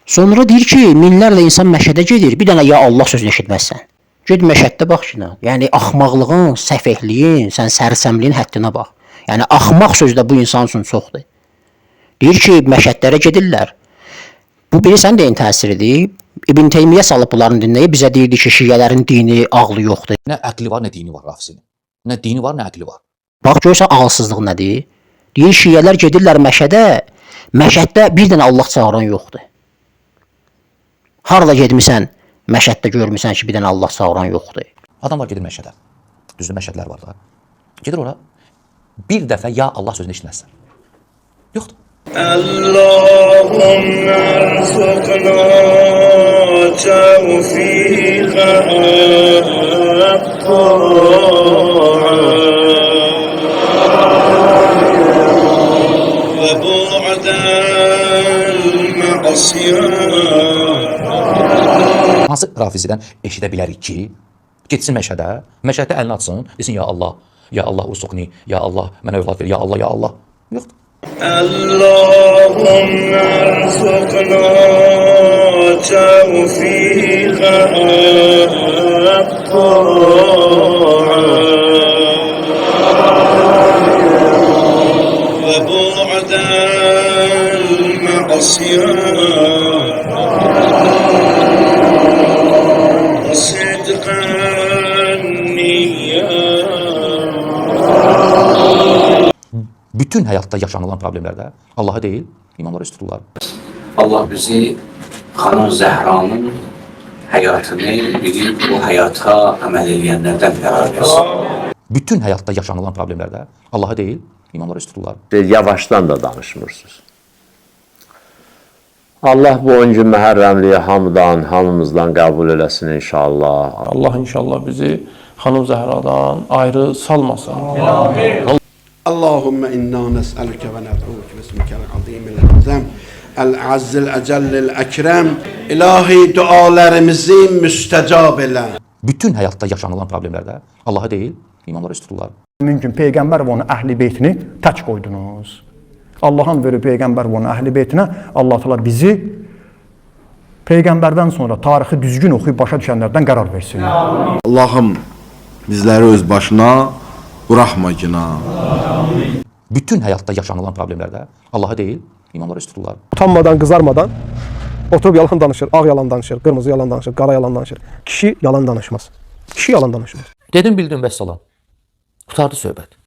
Sonra deyir ki, minlərlə insan məşədə gedir, bir dənə ya Allah sözünü eşitməzsən. Ged məşəddə bax şuna. Yəni axmaqlığın, səfehliyin, sən sərsəmliyin həddinə bax. Yəni axmaq söz də bu insan üçün çoxdur. Deyir ki, məşədlərə gedirlər. Bu bilirsən deyin təsiridir. İbn Teymiyyə salıb bunların dinləyib bizə deyirdi ki, şiələrin dini, ağlı yoxdur. Nə əqli var, nə dini var Rafizin. Nə dini var, nə əqli var. Bax görürsən ağılsızlıq nədir? Deyir şiələr gedirlər məşədə. Məşəddə bir dənə Allah çağıran yoxdur. Harada getmisən, məşəddə görmüsən ki, bir dənə Allah çağıran yoxdur. Adamlar gedir məşədə. Düzdür, məşədlər var da. Gedir ora. Bir dəfə ya Allah sözünü eşitməzsən. Yoxdur. اللهم ارزقنا توفيق الطاعة وبعد المعصية. Hansı Rafizidən eşidə bilərik ki, getsin məşədə, məşəddə əlini atsın, desin ya Allah, ya Allah ursuqni, ya Allah mənə övlad ver, ya Allah, ya Allah. Yoxdur. اللهم ارزقنا توفيق الطاعة وبعد المعصية وصدق النية. Bütün həyatda yaşanılan problemlərdə Allah'a deyil, imamlara üst tuturlar. Allah bizi Xanım Zəhranın həyatını bilib bu həyata əməl edənlərdən qərar versin. Bütün həyatda yaşanılan problemlərdə Allah'a deyil, imamlara üst tuturlar. Yavaşdan da danışmırsınız. Allah bu 10 gün Məhərrəmliyi hamımızdan qəbul eləsin inşallah. Allah inşallah bizi Xanım Zəhradan ayrı salmasın. اللهم إنا نسألك وندعوك باسمك العظيم الأعظم الأعز الأجل الأكرم İlahi dualarımızı müstecab elə. Bütün həyatda yaşanılan problemlərdə Allah'a deyil, imamlara üst tuturlar. Mümkün Peyğəmbər və onun əhli beytini tək qoydunuz. Allahın verib Peyğəmbər və onun əhli beytinə Allah təala bizi Peyğəmbərdən sonra tarixi düzgün oxuyub başa düşənlərdən qərar versin. Allah'ım bizləri öz başına bırakma günah. Bütün həyatda yaşanılan problemlərdə Allah'a deyil, imamlara üst tuturlar. Utanmadan, qızarmadan oturub yalan danışır, ağ yalan danışır, qırmızı yalan danışır, qara yalan danışır. Kişi yalan danışmaz. Kişi yalan danışmaz. Dedim, bildim, vəssalam. Qutardı söhbət.